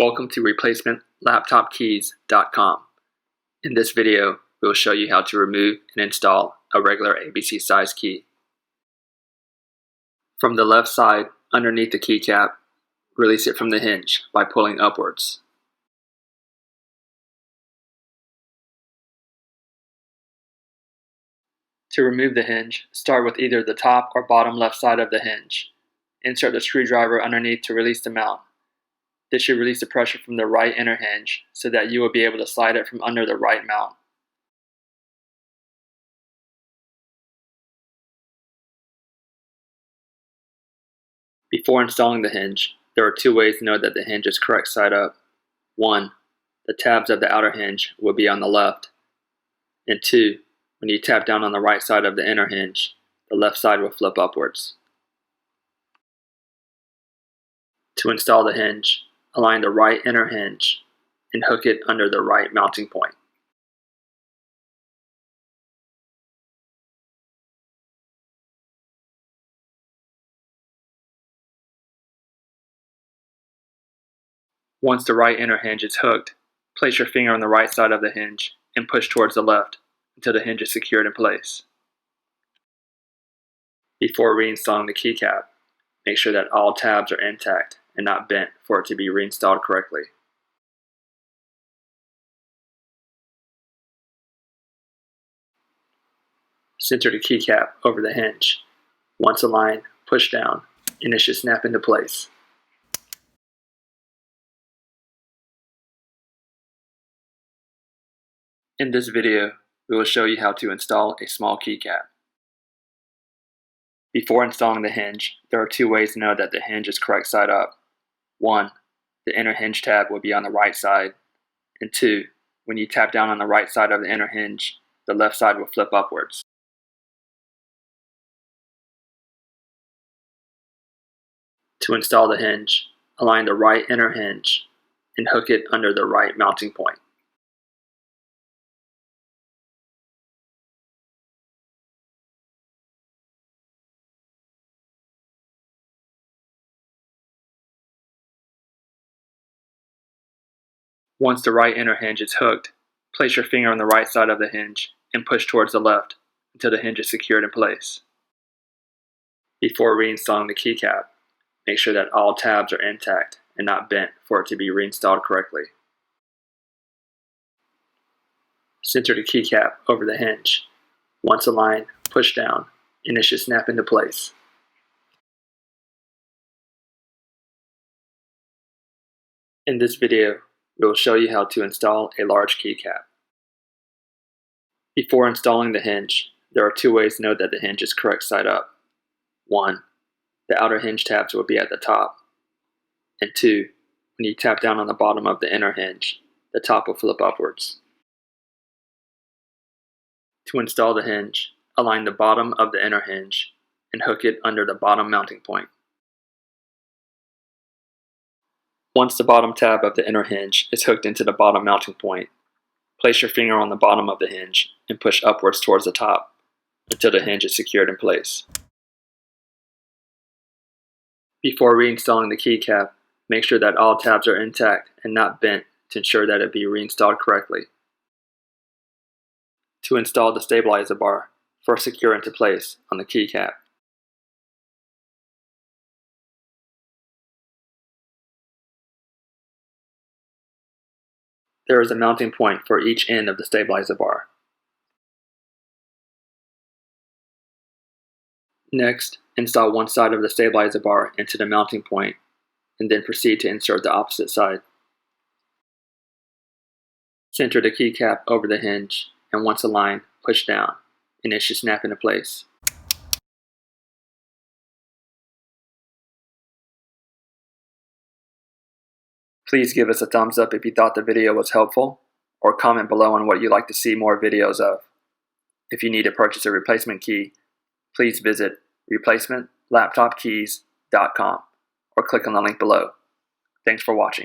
Welcome to replacementlaptopkeys.com. In this video, we will show you how to remove and install a regular ABC size key. From the left side, underneath the keycap, release it from the hinge by pulling upwards. To remove the hinge, start with either the top or bottom left side of the hinge. Insert the screwdriver underneath to release the mount. This should release the pressure from the right inner hinge so that you will be able to slide it from under the right mount. Before installing the hinge, there are two ways to know that the hinge is correct side up. 1. The tabs of the outer hinge will be on the left. And 2. When you tap down on the right side of the inner hinge, the left side will flip upwards. To install the hinge, align the right inner hinge and hook it under the right mounting point. Once the right inner hinge is hooked, place your finger on the right side of the hinge and push towards the left until the hinge is secured in place. Before reinstalling the keycap, make sure that all tabs are intact and not bent for it to be reinstalled correctly. Center the keycap over the hinge. Once aligned, push down, and it should snap into place. In this video, we will show you how to install a small keycap. Before installing the hinge, there are two ways to know that the hinge is correct side up. 1. The inner hinge tab will be on the right side. And 2. When you tap down on the right side of the inner hinge, the left side will flip upwards. To install the hinge, align the right inner hinge and hook it under the right mounting point. Once the right inner hinge is hooked, place your finger on the right side of the hinge and push towards the left until the hinge is secured in place. Before reinstalling the keycap, make sure that all tabs are intact and not bent for it to be reinstalled correctly. Center the keycap over the hinge. Once aligned, push down, and it should snap into place. In this video, we will show you how to install a large keycap. Before installing the hinge, there are two ways to know that the hinge is correct side up. 1. The outer hinge tabs will be at the top. And 2. When you tap down on the bottom of the inner hinge, the top will flip upwards. To install the hinge, align the bottom of the inner hinge and hook it under the bottom mounting point. Once the bottom tab of the inner hinge is hooked into the bottom mounting point, place your finger on the bottom of the hinge and push upwards towards the top until the hinge is secured in place. Before reinstalling the keycap, make sure that all tabs are intact and not bent to ensure that it be reinstalled correctly. To install the stabilizer bar, first secure into place on the keycap. There is a mounting point for each end of the stabilizer bar. Next, install one side of the stabilizer bar into the mounting point, and then proceed to insert the opposite side. Center the keycap over the hinge, and once aligned, push down, and it should snap into place. Please give us a thumbs up if you thought the video was helpful, or comment below on what you'd like to see more videos of. If you need to purchase a replacement key, please visit replacementlaptopkeys.com or click on the link below. Thanks for watching.